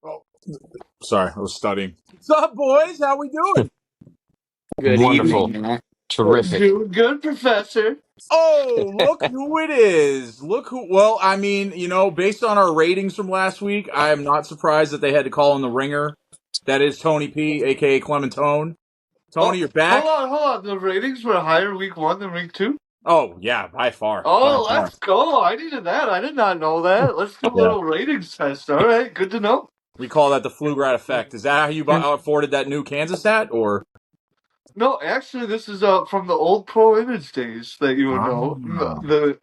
Oh, sorry, I was studying. What's up, boys? How we doing? Good Wonderful. evening, Matt. Terrific. Doing good, Professor. Oh, look who it is. Look who. Well, I mean, based on our ratings from last week, I am not surprised that they had to call in the ringer. That is Tony P, a.k.a. Clementone. Tony, Oh, you're hold back? on, hold on. The ratings were higher week 1 than week 2? Oh, yeah, by far. By Oh, far. let's go. I needed that. I did not know that. Let's do a Yeah. little ratings test. All right, good to know. We call that the Pflugradt Effect. Is that how you afforded that new Kansas hat, or? No, actually, this is from the old Pro Image days that you would know. Ah. The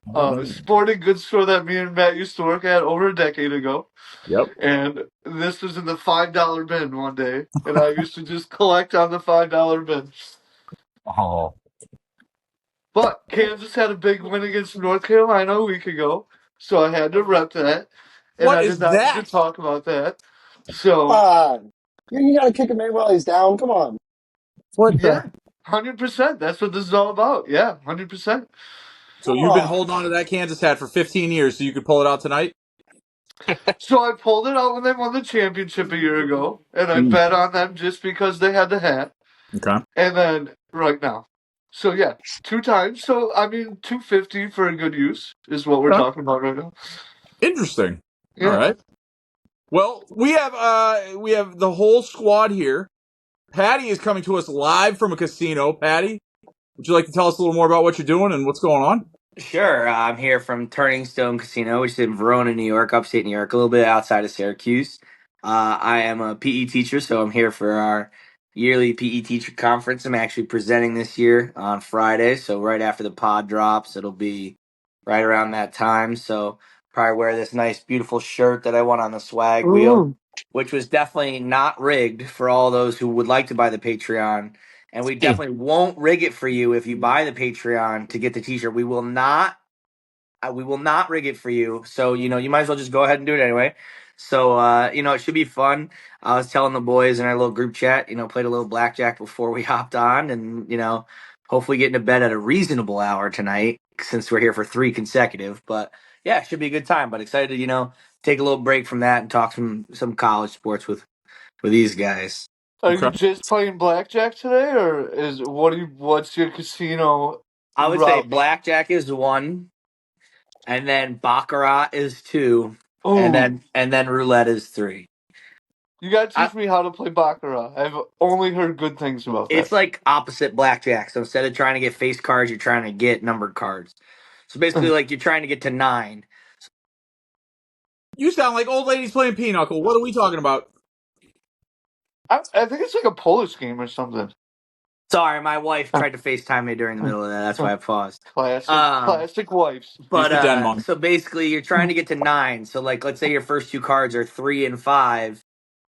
sporting goods store that me and Matt used to work at over a decade ago. Yep. And this was in the $5 bin one day. And I used to just collect on the $5 bin. Oh, But Kansas had a big win against North Carolina a week ago, so I had to rep that, and What I did is not need to that? talk about that. Come So on. You gotta kick him in while he's down. Come on. What the? yeah, 100%. That's what this is all about. Yeah, 100%. So Come you've been on. holding on to that Kansas hat for 15 years, so you could pull it out tonight? So I pulled it out when they won the championship a year ago, and I bet on them just because they had the hat, Okay. and then right now. So yeah, 2 times. So I mean, 250 for a good use is what we're Okay. talking about right now. Interesting. All Yeah. right. Well, we have the whole squad here. Patty is coming to us live from a casino. Patty, would you like to tell us a little more about what you're doing and what's going on? Sure. I'm here from Turning Stone Casino, which is in Verona, New York, upstate New York, a little bit outside of Syracuse. I am a PE teacher, so I'm here for our yearly PE teacher conference. I'm actually presenting this year on Friday, so right after the pod drops, it'll be right around that time. So probably wear this nice, beautiful shirt that I won on the swag wheel, Ooh. which was definitely not rigged for all those who would like to buy the Patreon. And we definitely won't rig it for you if you buy the Patreon to get the T-shirt. We will not rig it for you. So you might as well just go ahead and do it anyway. So it should be fun. I was telling the boys in our little group chat. Played a little blackjack before we hopped on, and hopefully getting to bed at a reasonable hour tonight since we're here for 3 consecutive. But yeah, it should be a good time. But excited to take a little break from that and talk some college sports with these guys. Are you Okay. just playing blackjack today, or what's your casino I would say route? blackjack is one, and then baccarat is two, and Oh, then roulette is three. you gotta I, teach me how to play baccarat. I've only heard good things about that. it's like opposite blackjack. So instead of trying to get face cards, you're trying to get numbered cards. So basically, like you're trying to get to 9. You sound like old ladies playing pinochle. What are we talking about? I think it's like a Polish game or something. Sorry, my wife tried to FaceTime me during the middle of that. That's why I paused. Um, Classic wives. She's but the Denmark. so basically, you're trying to get to 9. So like, let's say your first two cards are 3 and 5.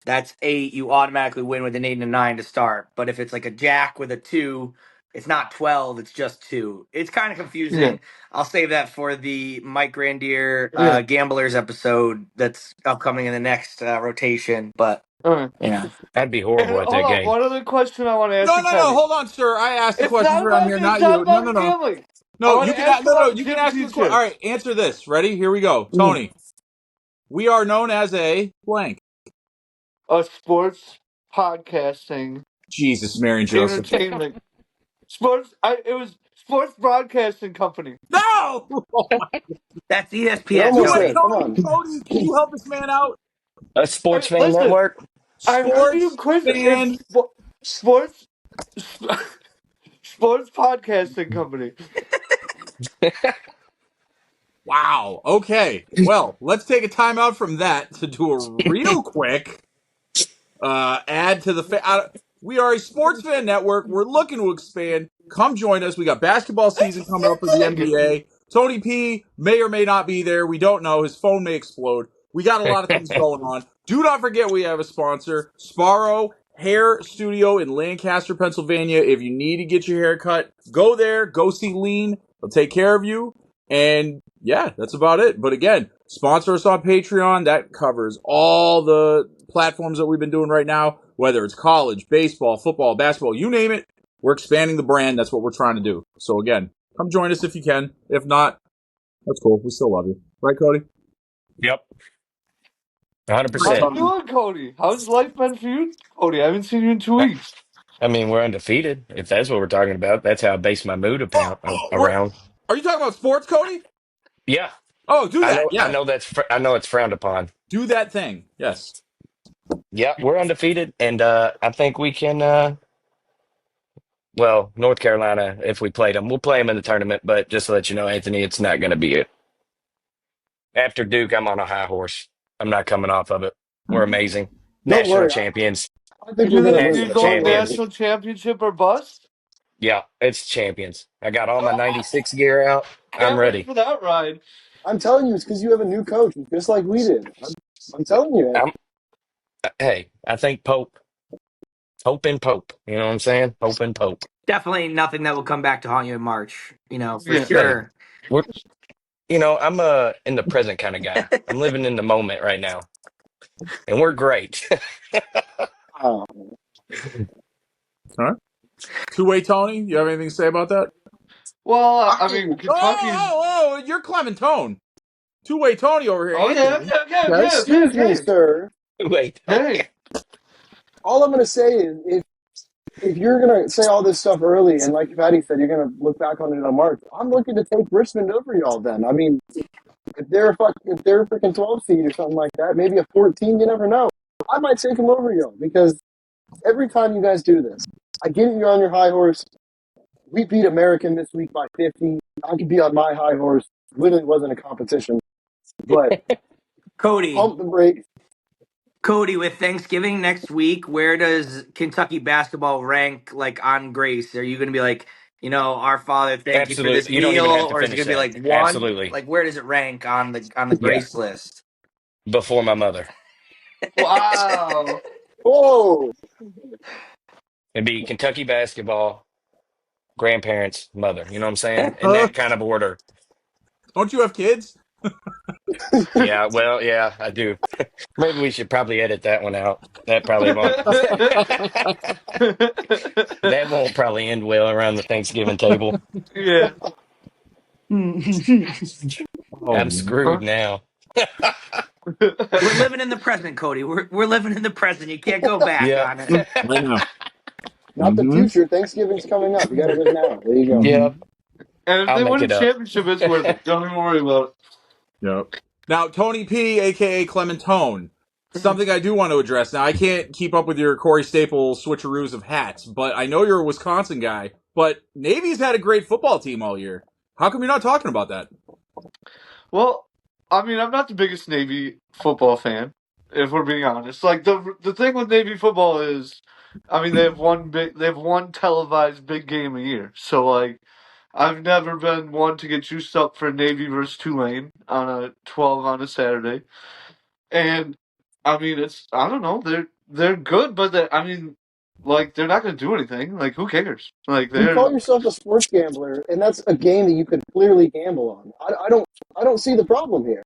That's 8. You automatically win with an 8 and a 9 to start. But if it's like a jack with a 2, it's not 12. It's just 2. It's kind of Yeah, confusing. I'll save that for the Mike Grandier yeah. Gamblers episode that's upcoming in the next rotation. But All right. yeah, that'd be And horrible at hold that on, game. one other question I want to ask No, you, no, no. Kenny. Hold on, sir. I asked the questions around here, It's not not you. No, about no, the no. gambling. I No, want you to can. ask No, no. about You can gym ask this question. All teachers. right, answer this. Ready? Here we go. Tony, we are known as a blank. A sports podcasting Jesus, Mary and Joseph. entertainment it was sports broadcasting company. No. that's You're ESPN, You almost what, there. Tony. Come Tony? on. Tony, can you help this man out? A sports Hey, fan listen, network. I heard you Sports quiz if fan. sports sports podcasting company. Wow. Okay. Well, let's take a time out from that to do a real quick add to the. We are a sports fan network. We're looking to expand. Come join us. We got basketball season coming up for the Big. NBA. Tony P may or may not be there. We don't know. His phone may explode. We got a lot of things going on. Do not forget we have a sponsor, Sparrow Hair Studio in Lancaster, Pennsylvania. If you need to get your hair cut, go there. Go see Lean. They'll take care of you. And yeah, that's about it. But again, sponsor us on Patreon. That covers all the platforms that we've been doing right now, whether it's college, baseball, football, basketball, you name it. We're expanding the brand. That's what we're trying to do. So again, come join us if you can. If not, that's cool. We still love you. Right, Cody? Yep. How you 100%. doing, Cody? How's life been for you, Cody? I haven't seen you in 2 weeks. I mean, we're undefeated. If that's what we're talking about, that's how I base my mood around. Are you talking about sports, Cody? Yeah, Oh, do I that. know. I Yeah, know I know it's frowned upon. do that thing. Yes. Yeah, we're undefeated, and I think we can. Well, North Carolina, if we played them, we'll play them in the tournament. But just to let you know, Anthony, it's not going to be it. After Duke, I'm on a high horse. I'm not coming off of it. We're amazing. Don't National worry. champions. I think we're gonna win You're National this. going Don't worry. champions. national championship or bust? Yeah, it's champions. I got all my 96 gear out. I'm Can't wait ready. for that ride. I'm telling you, it's because you have a new coach, just like we did. I'm telling you. I'm, hey, I think Pope and Pope. You know what I'm saying? Pope and Pope. Definitely nothing that will come back to haunt you in March. For Yeah. Hey, sure. we're, I'm in the present kind of guy. I'm living in the moment right now, and we're great. Oh, All right. Two-way Tony, you have anything to say about that? Well, I I, mean, Kentucky's. You're Clementone. Two-way Tony over here, Oh yeah, Anthony. yeah, Okay. yeah, yeah, excuse me, hey, sir. Wait, hey. All I'm gonna say is, if you're gonna say all this stuff early, and like Patty said, you're gonna look back on it on March. I'm looking to take Richmond over y'all. Then I mean, if they're a freaking 12 seed or something like that, maybe a 14. You never know. I might take them over y'all because every time you guys do this, I get it. You're on your high horse. We beat American this week by 50. I could be on my high horse. Literally wasn't a competition, but Cody, pump the brakes. Cody, with Thanksgiving next week, where does Kentucky basketball rank like on Grace? Are you going to be like, our Father, thank you for this absolutely. You don't meal, even have to or is it finish going to be that. like one? Absolutely. Like, where does it rank on the Yeah, Grace list? before my mother. Wow. Whoa! It'd be Kentucky basketball, grandparents, mother. You know what I'm saying? In that kind of order. Don't you have kids? Yeah, well, yeah, I do. Maybe we should probably edit that one out. That probably won't. That won't probably end well around the Thanksgiving table. Yeah. Oh, I'm man. screwed now. We're living in the present, Cody. We're living in the present. You can't go back Yep. on it. I know. Not the Mm-hmm. future. Thanksgiving's coming up. You got to live now. There you go. Mm-hmm. Yep. And if I'll they make win a it up. championship, it's worth it. Don't even worry about Yep. Now, Tony P, aka Clementone. it. Something I do want to address. Now, I can't keep up with your Corey Staple switcheroos of hats, but I know you're a Wisconsin guy. But Navy's had a great football team all year. How come you're not talking about that? Well, I mean, I'm not the biggest Navy football fan, if we're being honest. Like the thing with Navy football is, I mean, they have one televised big game a year. So like, I've never been one to get juiced up for Navy versus Tulane on a 12 on a Saturday. And I mean, I don't know, they're good, but I mean, like they're not going to do anything. Like who cares? Like You they're call yourself a sports gambler, and that's a game that you could clearly gamble on. I don't see the problem here.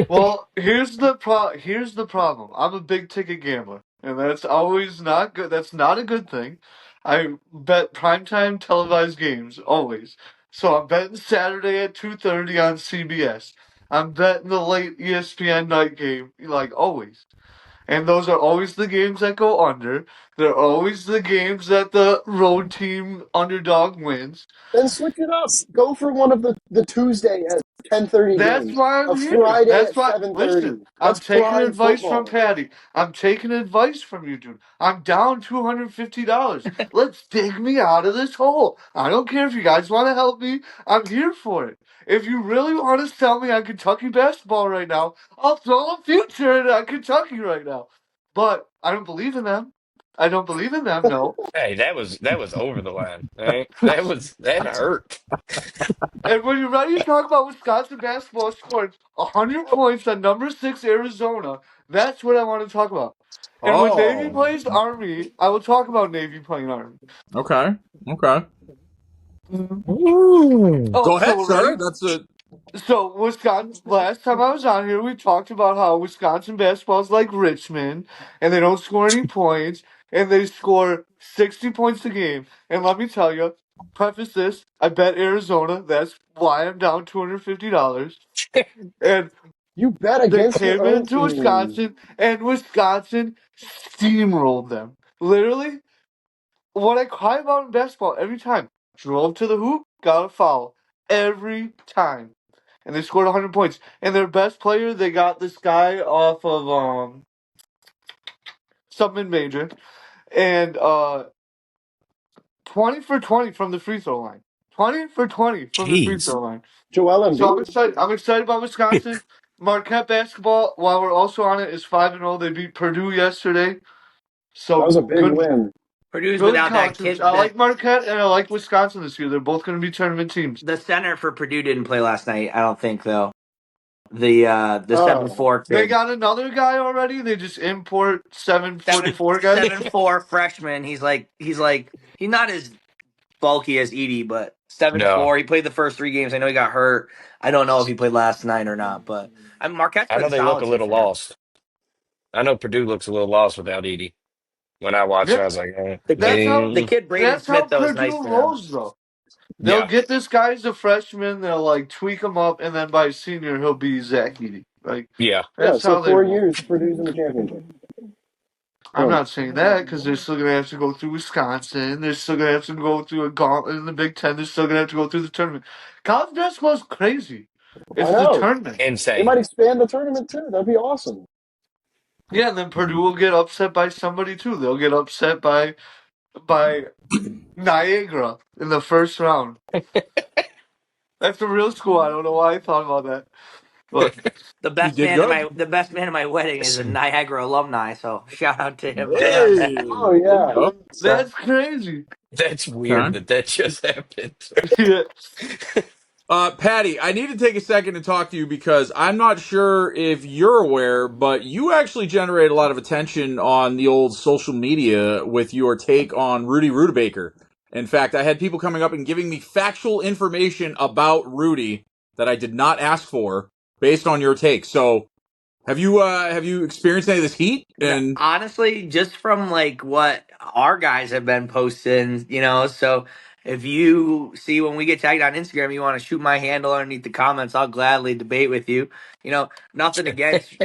Well, here's the problem. I'm a big ticket gambler, and that's always not good. That's not a good thing. I bet primetime televised games always. So I'm betting Saturday at 2:30 on CBS. I'm betting the late ESPN night game, like always. And those are always the games that go under. They're always the games that the road team underdog wins. Then switch it up. Go for one of the Tuesday at 10:30 That's games, why a I'm here. Friday That's at why. 7:30. Listen, I'm That's taking prime advice from football. Patty. I'm taking advice from you, dude. I'm down $250. Let's dig me out of this hole. I don't care if you guys want to help me. I'm here for it. If you really want to sell me on Kentucky basketball right now, I'll throw a future at Kentucky right now. But I don't believe in them. I don't believe in them. No. Hey, that was over the line. All right? That hurt. And when you're ready to talk about Wisconsin basketball scoring 100 points on number 6 Arizona, that's what I want to talk about. And when Navy Oh, plays Army, I will talk about Navy playing Army. okay. Okay. Ooh. Oh, Go so ahead, we're sir. ready? That's a. So Wisconsin. Last time I was on here, we talked about how Wisconsin basketball is like Richmond, and they don't score any points, and they score 60 points a game. And let me tell you, preface this: I bet Arizona. That's why I'm down $250. And You bet They against your came own into team. Wisconsin, and Wisconsin steamrolled them. Literally, what I cry about in basketball every time. Drove to the hoop, got a foul. Every time. And they scored 100 points. And their best player, they got this guy off of some mid-major. And 20 for 20 from the free throw line. 20 for 20 from the free Jeez. throw line. Joel So Embiid. I'm excited about Wisconsin. Marquette basketball, while we're also on it, is 5-0. They beat Purdue yesterday. That So was a big good, win. Purdue's good without that college hoops. kid. I like Marquette and I like Wisconsin this year. They're both going to be tournament teams. The center for Purdue didn't play last night. I don't think though. The Oh, 7'4" They kid, got another guy already. They just import 7'4" guys. 7'4" freshman. He's not as bulky as Edie, but seven No, four. He played the first 3 games. I know he got hurt. I don't know if he played last night or not, but Marquette's I know been they look solid a so little far. lost. I know Purdue looks a little lost without Edie. When I watched it, Yeah, I was like, that's how The kid Braden that's how Smith though is nice Purdue for them. rolls, though. They'll yeah. get this guy as a freshman. They'll like tweak him up, and then by senior he'll be Zach Edey. Like Yeah. yeah. that's So how they 4 roll. years, Purdue's in the championship. I'm Boom. not saying that because they're still gonna have to go through Wisconsin. They're still gonna have to go through a gauntlet in the Big Ten. They're still gonna have to go through the tournament. College basketball is crazy. I It's the know. tournament. They might Insane. expand the tournament too. That'd be awesome. Yeah, and then Purdue will get upset by somebody too. They'll get upset by Niagara in the first round. That's a real school. I don't know why I thought about that, but The You best did man at good. my wedding is a Niagara alumni, so shout out to him for that. Hey, Oh there you yeah. go. that's crazy. That's weird Okay. that that just happened. Yeah. Patty, I need to take a second to talk to you because I'm not sure if you're aware, but you actually generate a lot of attention on the old social media with your take on Rudy Rudibaker. In fact, I had people coming up and giving me factual information about Rudy that I did not ask for based on your take. So, have you experienced any of this heat? No, And honestly, just from like what our guys have been posting, so if you see when we get tagged on Instagram, you want to shoot my handle underneath the comments, I'll gladly debate with you. Nothing against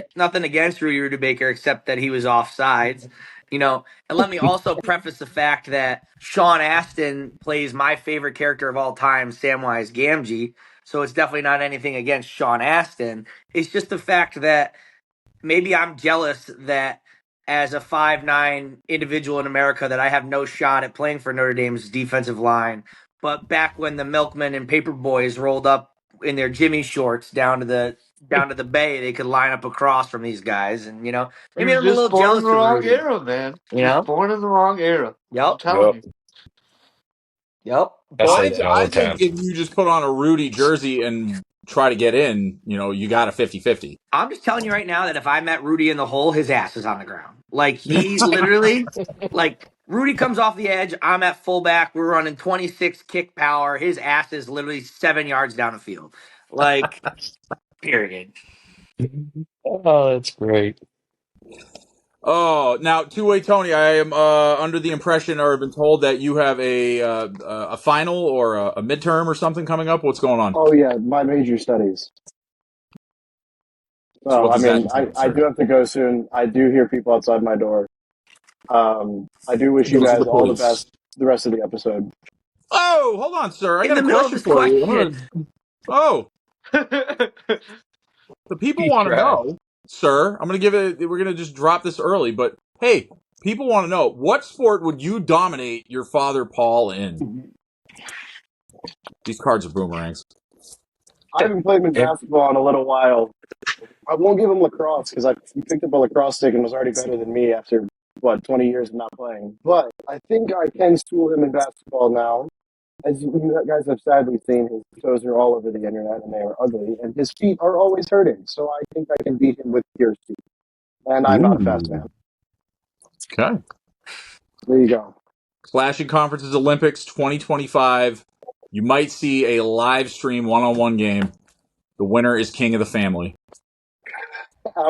Rudy Rudibaker except that he was offsides. And let me also preface the fact that Sean Astin plays my favorite character of all time, Samwise Gamgee. So it's definitely not anything against Sean Astin. It's just the fact that maybe I'm jealous that as a 5'9" individual in America that I have no shot at playing for Notre Dame's defensive line. But back when the Milkmen and Paper Boys rolled up in their Jimmy shorts down to the bay, they could line up across from these guys, and He maybe was I'm a just little born in jealous the of wrong Rudy. era, man. You Just know? born in the wrong era. I'm Yep. telling Yep. you. Yep. I say But that all I the think time. if you just put on a Rudy jersey and try to get in, you got a 50-50. I'm just telling you right now that if I met Rudy in the hole, his ass is on the ground. Like he literally, like Rudy comes off the edge. I'm at fullback. We're running 26 kick power. His ass is literally 7 yards down the field. Like, period. Oh, that's great. Oh, now two-way Tony, I am under the impression or have been told that you have a final or a midterm or something coming up. What's going on? Oh yeah. My major studies. So Well, what I does that mean, entail, I sir? do have to go soon. I do hear people outside my door. I do wish you Those are the guys all the police. best the rest of the episode. Oh, hold on, sir. I In got the a middle of question his for you. question, Oh, the people He want to tried. know, sir. I'm gonna give it. We're gonna just drop this early, but hey, people want to know what sport would you dominate your father Paul in? These cards are boomerangs. I haven't played with It, basketball in a little while. I won't give him lacrosse because I picked up a lacrosse stick and was already better than me after 20 years of not playing. But I think I can school him in basketball now. As you guys have sadly seen, his toes are all over the internet and they are ugly, and his feet are always hurting. So I think I can beat him with pure speed. And I'm not a fast man. Ooh. Okay. There you go. Clashing Conferences Olympics 2025. You might see a live stream one-on-one game. The winner is king of the family.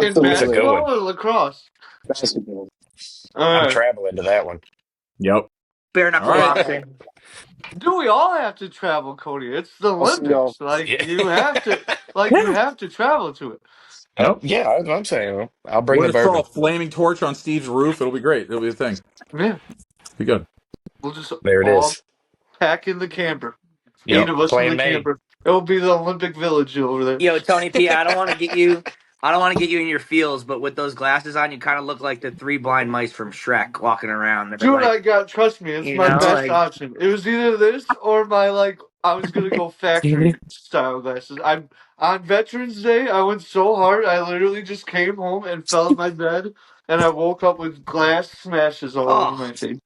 In that's a good Absolutely. one. basketball or lacrosse? Basketball. All I'm right. traveling to that one. Yep. bare All knuckle right. boxing. Do we all have to travel, Cody? It's the I'll see y'all. Olympics. Like Yeah. you have to, like you Yeah. have to travel to it. Oh, yeah, I'm saying I'll bring We'll the just throw a bourbon. flaming torch on Steve's roof. It'll be great. It'll be a thing. Yeah, Be good. we'll just There it all is. pack in the camper. 8 Yep, of us in plan the made. camper. It'll be the Olympic Village over there. Yo, Tony P, I don't want to get you. I don't want to get you in your feels, but with those glasses on, you kind of look like the three blind mice from Shrek walking around. They're Dude, like, I got, trust me, it's you my know, best like, option. It was either this or my, like, I was gonna go factory style glasses. I'm on Veterans Day, I went so hard, I literally just came home and fell in my bed, and I woke up with glass smashes all over oh. my face.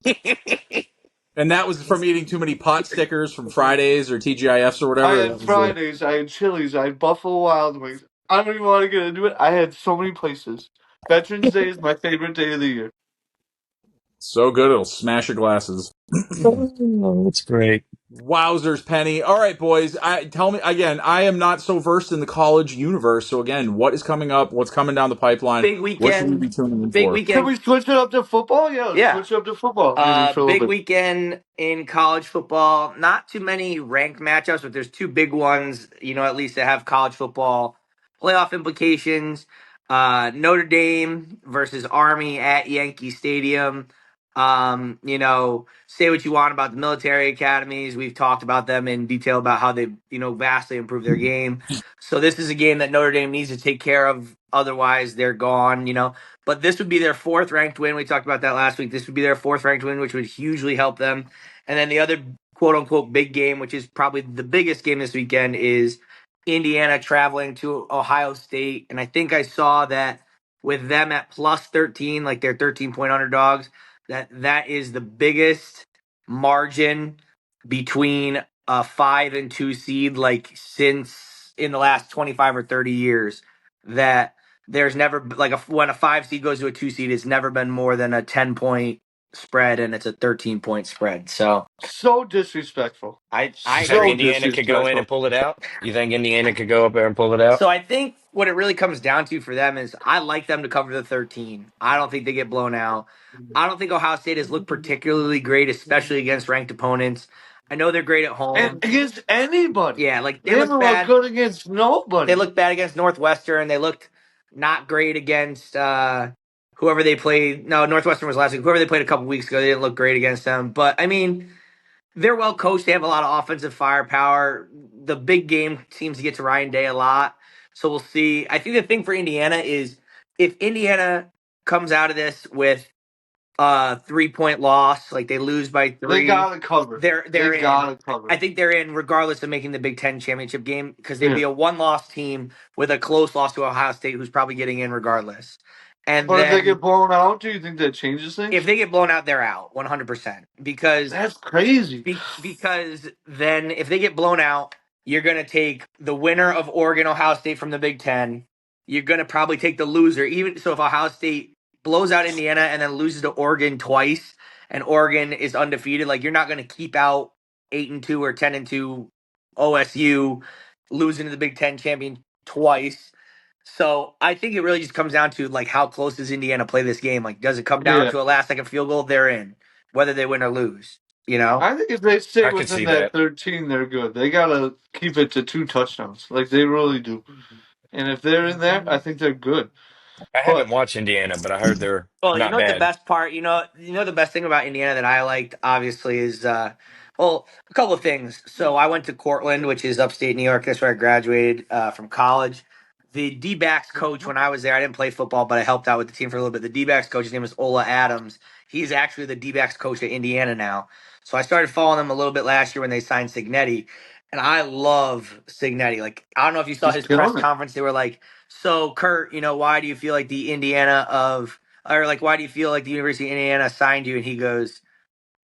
And that was from eating too many pot stickers from Fridays or TGIFs or I whatever. had That was the Fridays, I had Chili's, I had Buffalo Wild Wings. I don't even want to get into it. I had so many places. Veterans Day is my favorite day of the year. so good it'll smash your glasses. Oh, that's great. Wowzers, Penny. All right, boys. Tell me again. I am not so versed in the college universe. So again, what is coming up? What's coming down the pipeline? Big What should we weekend. be tuning in Big for? Can weekend. we switch it up to football? Yeah, let's Yeah. switch it up to football maybe for a little Big bit. weekend in college football. Not too many ranked matchups, but there's two big ones, at least that have college football playoff implications. Notre Dame versus Army at Yankee Stadium. Say what you want about the military academies. We've talked about them in detail about how they, vastly improved their game. So this is a game that Notre Dame needs to take care of. Otherwise, they're gone. But this would be their fourth ranked win. We talked about that last week. This would be their fourth ranked win, which would hugely help them. And then the other quote unquote big game, which is probably the biggest game this weekend, is Indiana traveling to Ohio State. And I think I saw that with them at plus 13, like they're 13-point underdogs, that is the biggest margin between a 5 and 2 seed, like since in the last 25 or 30 years. That there's never like when a 5 seed goes to a 2 seed, it's never been more than a 10-point spread, and it's a 13-point spread. So So disrespectful. You I think So agree. Indiana could go in disrespectful. and pull it out? You think Indiana could go up there and pull it out? So I think what it really comes down to for them is I like them to cover the 13. I don't think they get blown out. I don't think Ohio State has looked particularly great, especially against ranked opponents. I know they're great at And home. against anybody. Yeah, like They they look haven't looked bad. good against They nobody. looked bad against Northwestern. They looked not great against whoever they played. No, Northwestern was last week. Whoever they played a couple weeks ago, they didn't look great against them. But I mean, they're well coached. They have a lot of offensive firepower. The big game seems to get to Ryan Day a lot. So we'll see. I think the thing for Indiana is if Indiana comes out of this with a 3-point loss, like they lose by They 3, gotta cover. they're They in. gotta cover. I think they're in regardless of making the Big Ten championship game because they'd Yeah. be a one-loss team with a close loss to Ohio State, who's probably getting in regardless. And But if they then get blown out, do you think that changes things? if they get blown out, they're out 100% because That's crazy. because then if they get blown out, you're going to take the winner of Oregon Ohio State from the Big Ten. You're going to probably take the loser. Even so, if Ohio State blows out Indiana and then loses to Oregon twice, and Oregon is undefeated, like you're not going to keep out 8-2 or 10-2 OSU losing to the Big Ten champion twice. So I think it really just comes down to like how close does Indiana play this game? Like, does it come down Yeah. to a last second field goal? They're in, whether they win or lose. I think if they stay I could within see that that. 13, they're good. They gotta keep it to 2 touchdowns. Like they really do. And if they're in there, I think they're good. I haven't But watched Indiana, but I heard they're Well, you not know what the bad. best part, the best thing about Indiana that I liked obviously is a couple of things. So I went to Cortland, which is upstate New York. That's where I graduated from college. The D-backs coach when I was there, I didn't play football, but I helped out with the team for a little bit. The D-backs coach, his name is Ola Adams. He's actually the D-backs coach at Indiana now. So I started following them a little bit last year when they signed Signetti, and I love Signetti. Like I don't know if you saw he's his press killing it. conference. They were like, "So Kurt, why do you feel like the Indiana of or like why do you feel like the University of Indiana signed you?" And he goes,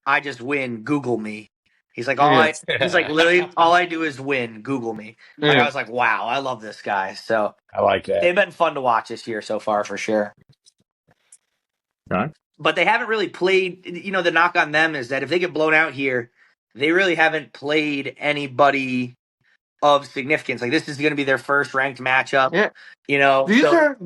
"I just win. Google me." He's like, Yeah. he's like, literally, all I do is win. Google me. Like, I Yeah. was like, wow, I love this guy. So I like that. they've been fun to watch this year so far for sure. Okay. But they haven't really played. The knock on them is that if they get blown out here, they really haven't played anybody of significance. Like this is going to be their first ranked matchup. Yeah. You know, These so are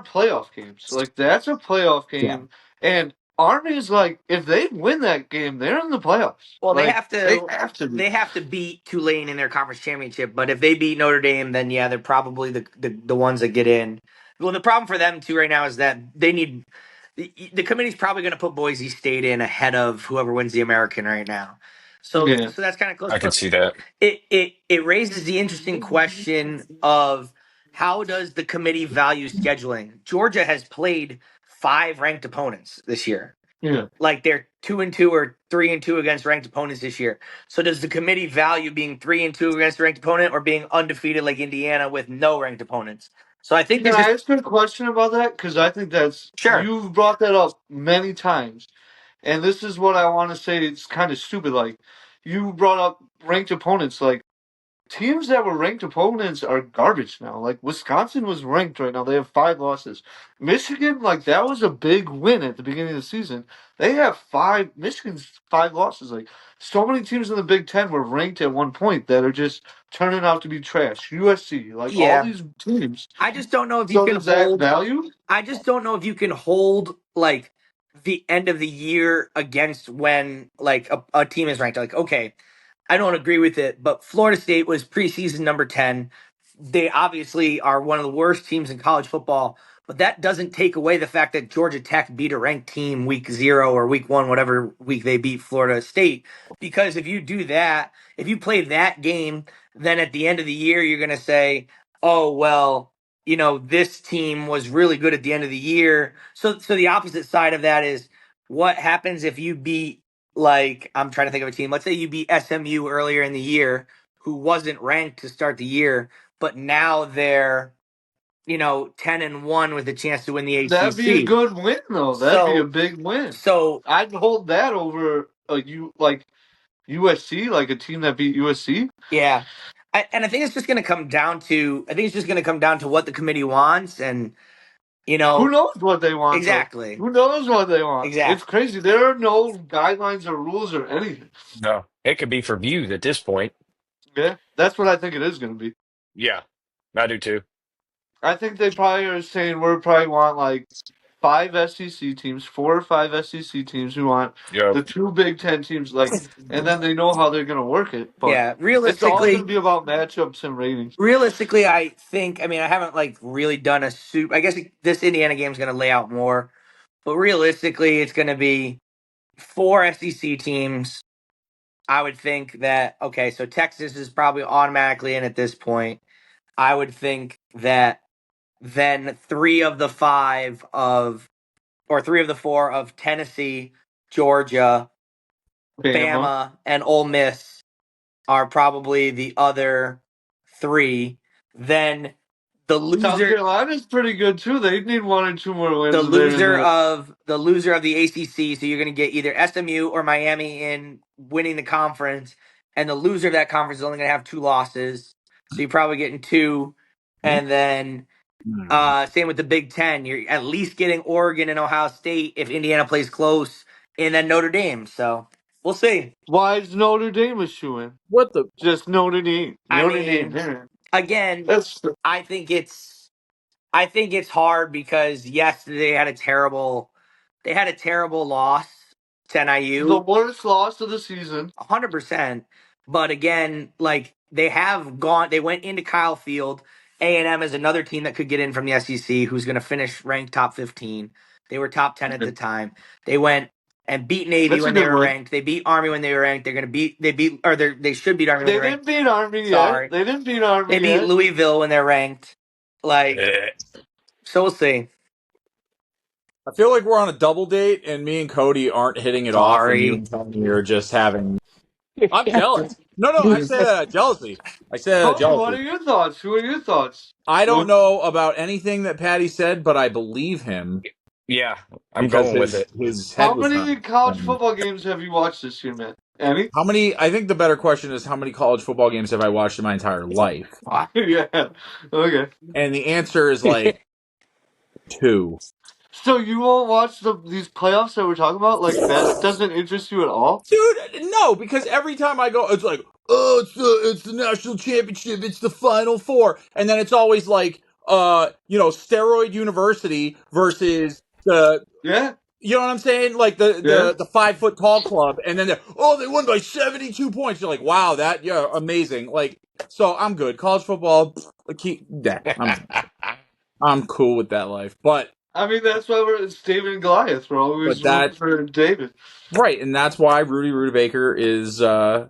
playoff games. Like that's a playoff Yeah. game. And Army is like, if they win that game, they're in the playoffs. Well, They have to be. they have to beat Tulane in their conference championship, but if they beat Notre Dame, then yeah, they're probably the ones that get in. Well, the problem for them too right now is that they need the committee's probably going to put Boise State in ahead of whoever wins the American right now. Yeah. So that's kind of close. I could But see that. it raises the interesting question of how does the committee value scheduling? Georgia has played 5 ranked opponents this year. Yeah. Like they're 2-2 or 3-2 against ranked opponents this year. So does the committee value being 3-2 against a ranked opponent or being undefeated like Indiana with no ranked opponents? So I think Can there's I just ask you a question about that? Because I think sure. you've brought that up many times. And this is what I want to say. It's kind of stupid. Like, you brought up ranked opponents. Like, teams that were ranked opponents are garbage now. Like, Wisconsin was ranked right now. They have 5 losses. Michigan, like, that was a big win at the beginning of the season. They have Michigan's 5 losses. Like, so many teams in the Big Ten were ranked at one point that are just turning out to be trash. USC, like, all Yeah. these teams. I just don't know if you So can does that hold value? I just don't know if you can hold like the end of the year against when like a team is ranked. Like, okay, I don't agree with it, but Florida State was preseason number 10. They obviously are one of the worst teams in college football, but that doesn't take away the fact that Georgia Tech beat a ranked team week 0 or week 1, whatever week they beat Florida State. Because if you do that, if you play that game, then at the end of the year, you're going to say, oh, well, this team was really good at the end of the year. So the opposite side of that is what happens if you beat, like, I'm trying to think of a team. Let's say you beat SMU earlier in the year, who wasn't ranked to start the year, but now they're 10-1 with a chance to win the That'd be a ACC. good win, though. That'd be a So big win. so I'd hold that over like USC, like a team that beat USC. yeah, and I think it's just going to come down to what the committee wants, and Who knows what they want, though? exactly, Who knows what they want? It's exactly. crazy. There are no guidelines or rules or anything. No, it could be for views at this point. Yeah, that's what I think it is going to be. Yeah, I do too. I think they probably are saying we probably want like 5 SEC teams, 4 or 5 SEC teams. We want Yep. the 2 Big Ten teams, like, and then they know how they're going to work it. But Yeah, it's all going to be about matchups and ratings. realistically, I think. I mean, I haven't like really done a soup. I guess this Indiana game is going to lay out more, but realistically, it's going to be 4 SEC teams. I would think that okay, so Texas is probably automatically in at this point. I would think that then 3 of the 4 of Tennessee, Georgia, Bama. Bama, and Ole Miss are probably the other 3. Then the South loser Carolina's pretty good too. They need 1 or 2 more wins. the They're in loser that. of the ACC, so you're going to get either SMU or Miami in winning the conference, and the loser of that conference is only going to have 2 losses. So you're probably getting 2, and then same with the Big Ten. You're at least getting Oregon and Ohio State if Indiana plays close, and then Notre Dame. So we'll see. Why is Notre Dame a shoe-in? What the? Just Notre Dame. I Notre Dame. mean, Yeah. again, That's I think it's hard because yes, they had a terrible loss to the NIU, worst loss of the season. 100%. But again, like they went into Kyle Field. A&M is another team that could get in from the SEC, who's going to finish ranked top 15. They were top 10 at the time. They went and beat Navy That's a when they good were one. ranked. They beat Army when they were ranked. They should beat Army when They they're ranked. didn't beat Army yet. Sorry, They didn't beat Army they beat yet. Louisville when they're ranked. Like, so we'll see. I feel like we're on a double date, and me and Cody aren't hitting it off, and you Sorry. and Tony are just having. I'm jealous. No, I said jealousy. I said Cody, what jealousy. are your thoughts? Who are your thoughts? I don't know about anything that Patty said, but I believe him Yeah, I'm because going with it. his head How was not. many college football games have you watched this year, man? Any? How many? I think the better question is how many college football games have I watched in my entire life? Yeah. Okay. And the answer is like 2. So you won't watch these playoffs that we're talking about? Like, that doesn't interest you at all? Dude, no, because every time I go, it's like, oh, it's the national championship, it's the Final Four, and then it's always like, Steroid University versus the Yeah. You know what I'm saying? Like Yeah. the 5 foot tall club, and then they won by 72 points. You're like, wow, that amazing. Like, so I'm good. College football, I'm cool with that life. But I mean, that's why it's David and Goliath. We're always rooting that for David. right, and that's why Rudy Baker is a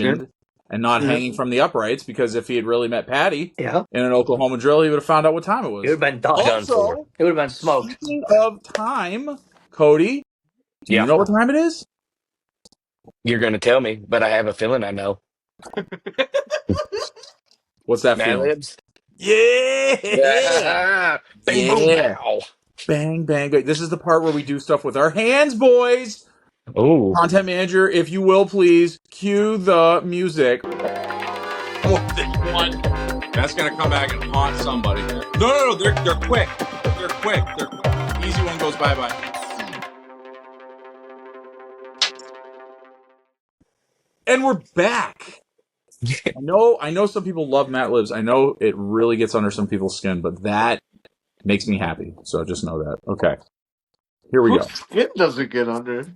Yeah. legend and not Yeah. hanging from the uprights. Because if he had really met Patty Yeah. in an Oklahoma drill, he would have found out what time it It would was. have been done. Done for. Also, It would have been smoked. speaking of time, Cody, do you Yeah. know what time it is? You're going to tell me, but I have a feeling I know. What's that Mad feeling? Libs? Yeah. Bing, boom, Yeah. pow. Bang, bang. This is the part where we do stuff with our hands, boys. Ooh. Content manager, if you will, please cue the music. Oh, this one. That's going to come back and haunt somebody. No. They're quick. They're quick. Easy one goes bye-bye. And we're back. I know some people love Matt Libs. I know it really gets under some people's skin, but that makes me happy. So just know that. Okay. Here we Whose go. skin doesn't get under?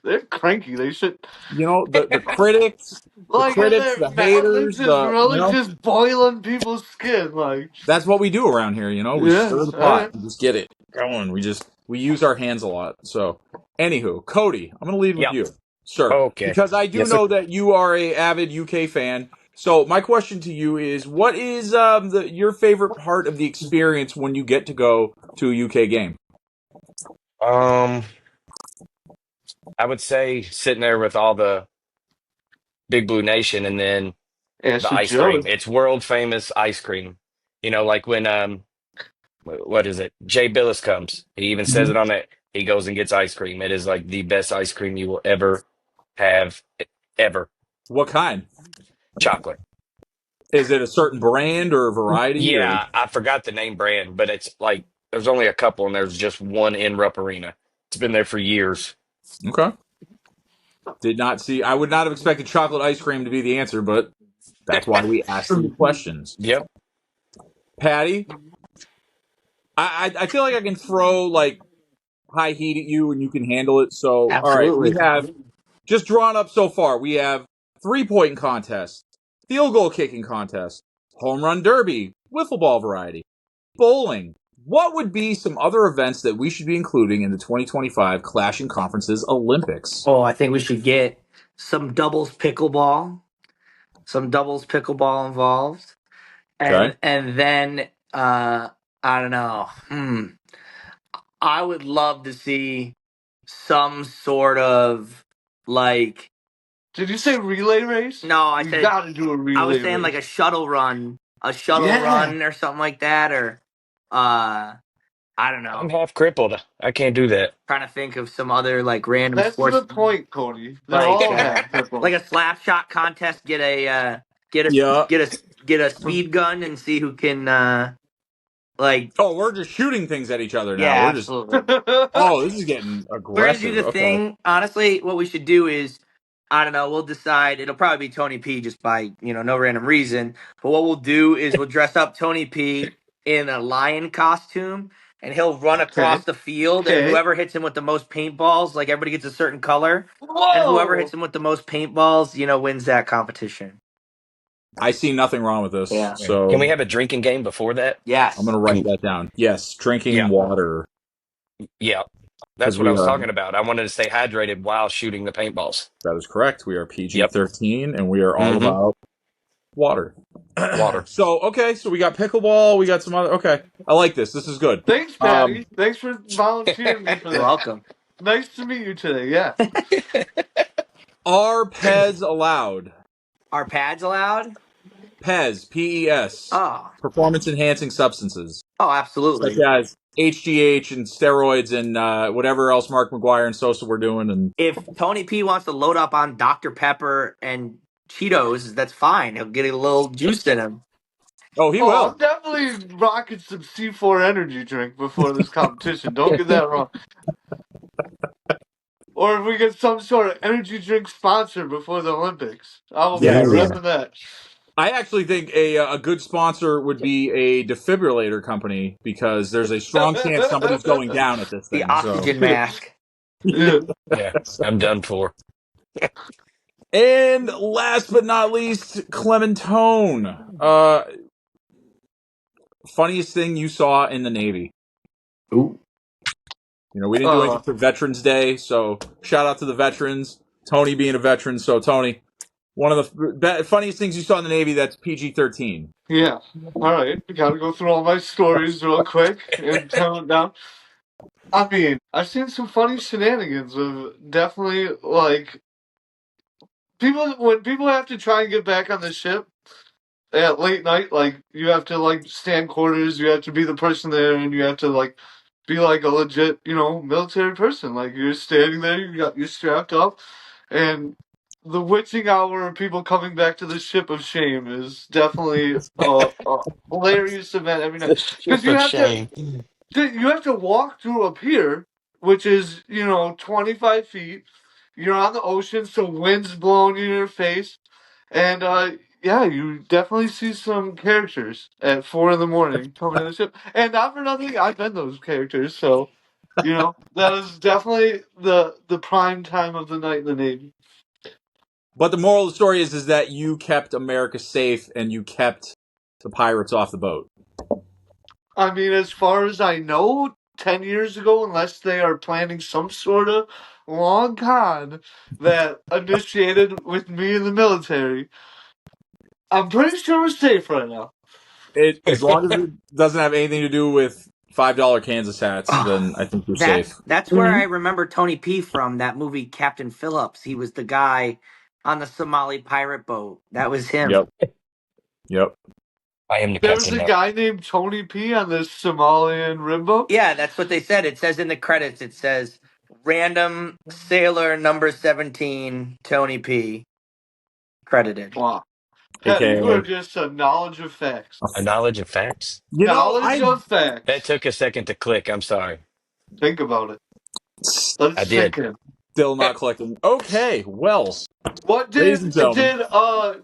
They're cranky. They should. You know, the critics, Like, and their the Matt Libs haters, is really just boiling people's skin. Like, that's what we do around here, you know? We yeah, stir the all pot right. and just get it going. We use our hands a lot. So, anywho, Cody, I'm going to lead with Yep. you, sir, Okay. because I do Yes, sir. know that you are a avid UK fan. So, my question to you is, what is your favorite part of the experience when you get to go to a UK game? Um, I would say sitting there with all the Big Blue Nation and then the Answer ice cream. Joey. It's world famous ice cream. You know, like when what is it? Jay Billis comes. He even says Mhm. it on it. He goes and gets ice cream. It is like the best ice cream you will ever have, ever. What kind? Chocolate. Is it a certain brand or a variety or? Yeah, I forgot the name brand, but it's like there's only a couple and there's just one in Rupp Arena. It's been there for years. Okay. Did not see. I would not have expected chocolate ice cream to be the answer, but that's why we ask these questions. Yep. Patty, I feel like I can throw like high heat at you and you can handle it. So, all right, we Absolutely. have just drawn up so far. We have 3 point contest, field goal kicking contest, home run derby, wiffle ball variety, bowling. What would be some other events that we should be including in the 2025 Clashing Conferences Olympics? Oh, I think we should get some doubles pickleball, involved, Okay. and then I don't know. I would love to see some sort of like. Did you say relay race? No, I You said gotta do a I was relay saying like race. a shuttle run, Yeah. or something like that, or uh, I don't I'm know. half crippled. I can't do that. Trying to think of some other like random That's sports, the point, Cody. They're like all half crippled. like a slap shot contest. Get a get a Yeah. get a speed gun and see who can like. Oh, we're just shooting things at each other now. Yeah, We're just. absolutely. Oh, this is getting We're gonna do aggressive. the Okay. thing. Honestly, what we should do is, I don't know. We'll decide. It'll probably be Tony P. Just by no random reason. But what we'll do is we'll dress up Tony P. in a lion costume, and he'll run across Okay. the field, and Okay. whoever hits him with the most paintballs, like everybody gets a certain color, and whoever hits Whoa! him with the most paintballs, wins that competition. I see nothing wrong with this. Yeah. Can we So have a drinking game before that? I'm Yes. going to write Can, that down. Yes, drinking yeah, water yeah. because That's what I we was are. talking about. I wanted to stay hydrated while shooting the paintballs. That is correct. We are Yep. PG-13 and we are all Mm-hmm. about water. Water. So okay, so we got pickleball. We got some other. Okay, I like this. This is good. Thanks, Um, Patty. Thanks for volunteering me for You're that. welcome. Nice to meet you today. Yeah. are Pez allowed? Are pads allowed? Pez, PES, Oh. performance enhancing substances Oh, such absolutely. as HGH and steroids and whatever else Mark McGuire and Sosa were doing. And If Tony P wants to load up on Dr. Pepper and Cheetos, that's fine. He'll get a little juice in him. oh, he Oh, will. I'm definitely rocking some C4 energy drink before this competition. Don't get that wrong. Or if we get some sort of energy drink sponsor before the Olympics, I will be Yes. Ooh. repping that. I actually think a good sponsor would be a defibrillator company because there's a strong chance somebody's going down at this The thing. So oxygen mask. Yeah. Yeah, I'm done for. And last but not least, Clementone. Funniest thing you saw in the Navy. Ooh. You know, we didn't do anything Uh, for Veterans Day, so shout out to the veterans. Tony being a veteran, so Tony, one of the funniest things you saw in the Navy that's PG-13. yeah. All right. We gotta go through all my stories real quick and tell them down. I mean, I've seen some funny shenanigans of definitely like people when people have to try and get back on the ship at late night. Like you have to like stand quarters. You have to be the person there, and you have to like be like a legit, military person. Like you're standing there, you're strapped up, and the witching hour of people coming back to the ship of shame is definitely a hilarious event every night The because ship of shame. you have to walk through a pier, which is 25 feet. You're on the ocean, so wind's blowing in your face, and yeah, you definitely see some characters at 4 in the morning coming in the ship, and not for nothing, I've been those characters, so that is definitely the prime time of the night in the Navy. But the moral of the story is that you kept America safe and you kept the pirates off the boat. I mean, as far as I know, 10 years ago, unless they are planning some sort of long con that initiated with me in the military, I'm pretty sure we're safe right now. As long as it doesn't have anything to do with $5 Kansas hats, then I think you're safe. That's where I remember Tony P from that movie Captain Phillips. He was the guy on the Somali pirate boat. That was him. Yep. Yep. I am the There was captain a now. guy named Tony P on this Somalian rimbo. Yeah, that's what they said. It says in the credits, it says random sailor number 17, Tony P. credited. Wow. Pat, you are AKA. just a knowledge of facts. A knowledge of facts. Knowledge I of That facts. took a second to click. I'm sorry. Think about it. Let it I did. sink in. still not collecting. Okay, well, What ladies and gentlemen,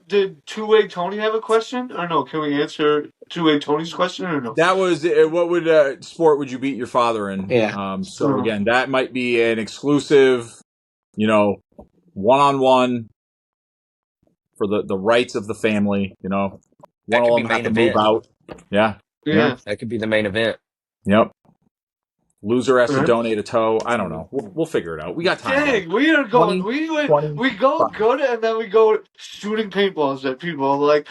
did two-way Tony have a question? Or no, can we answer two-way Tony's question or no? that was what would sport would you beat your father in? Yeah. So again, that might be an exclusive, one-on-one for the rights of the family. One That of could be them have main to move event. out. Yeah, yeah, Yeah. That could be the main event. yep. Loser has to Alright. donate a toe. I don't know. We'll figure it out. We got time, guys. Dang, we are going. 20, We go 25. good, and then we go shooting paintballs at people, like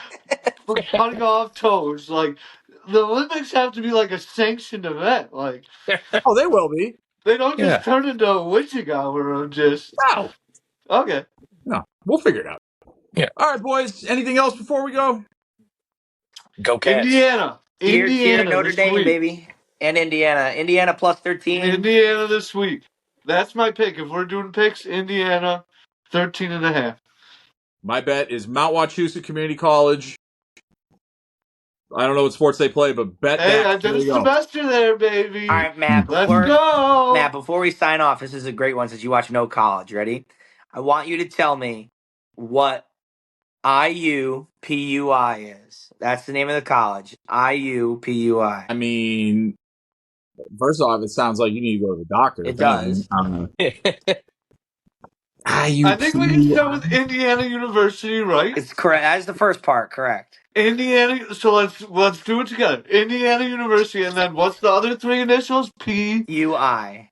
cutting off toes. Like the Olympics have to be like a sanctioned event. Like Oh, they will be. they don't just Yeah. turn into a witching hour of just No, okay. no, we'll figure it out. Yeah. All right, boys. Anything else before we go? Go Cats. Indiana, Cheer Indiana Notre this Dame, week. baby. And Indiana. Indiana plus 13. Indiana this week. That's my pick. If we're doing picks, Indiana, 13.5. My bet is Mount Wachusett Community College. I don't know what sports they play, but bet Hey, I that. did There a you go. semester there, All baby. right, Matt. Let's Before go. Before we sign off, this is a great one since you watch No College. Ready? I want you to tell me what IUPUI is. That's the name of the college. IUPUI. I mean, first off, it sounds like you need to go to the doctor. It If anything, does. I think we can IUP. start with Indiana University, right? It's correct. That is the first part. Correct. Indiana. So let's do it together. Indiana University, and then what's the other three initials? P. UI.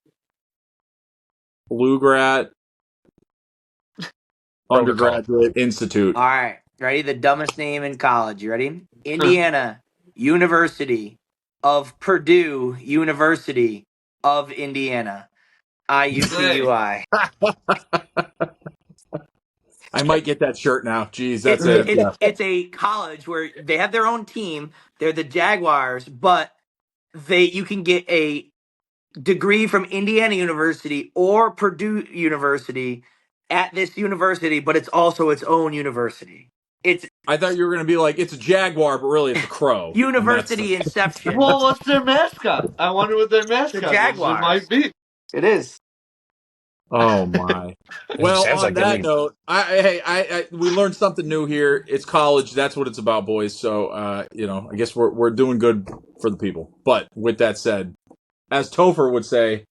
Pflugradt Protocol. Undergraduate Institute. All right. Ready? The dumbest name in college. You ready? Indiana University of Purdue University of Indiana. Hey. IUPUI. I might get that shirt now. Jeez, that's It's it. it's Yeah. it's a college where they have their own team. They're the Jaguars, but you can get a degree from Indiana University or Purdue University at this university, but it's also its own university. It's I thought you were going to be like, it's a jaguar, but really it's a crow. And that's University Inception. Well, what's their mascot? I wonder what their The mascot is. It Jaguars. might be. It is. oh my. It Well, sounds on like they that need. note, we learned something new here. It's college. That's what it's about, boys. So, I guess we're doing good for the people. But with that said, as Topher would say,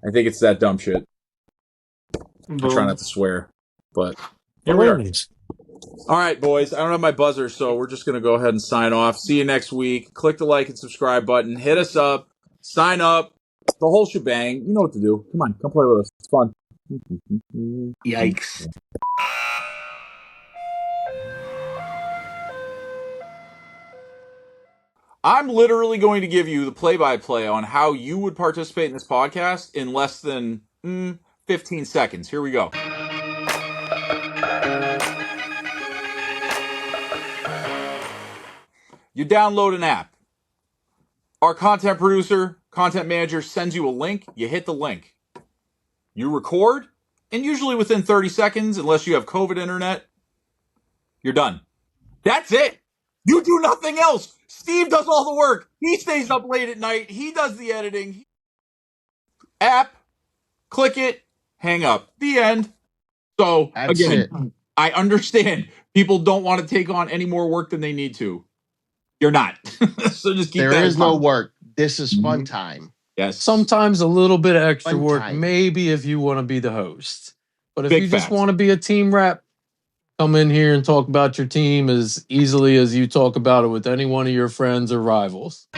I think it's that dumb shit. I try not to swear, but here we are. All right, boys. I don't have my buzzer, so we're just going to go ahead and sign off. See you next week. Click the like and subscribe button. Hit us up. Sign up. The whole shebang. You know what to do. Come on. Come play with us. It's fun. Yikes. I'm literally going to give you the play-by-play on how you would participate in this podcast in less than 15 seconds. Here we go. You download an app. Our content producer, content manager sends you a link. You hit the link. You record, and usually within 30 seconds, unless you have COVID internet, you're done. That's it. You do nothing else. Steve does all the work. He stays up late at night. He does the editing. App, click it, hang up. The end. So, That's again, it. I understand people don't want to take on any more work than they need to. You're not. So just keep There that is in no mind. work. This is fun time. Yes. Sometimes a little bit of extra Fun work, time. maybe if you want to be the host. But if Big you just facts. want to be a team rep, come in here and talk about your team as easily as you talk about it with any one of your friends or rivals.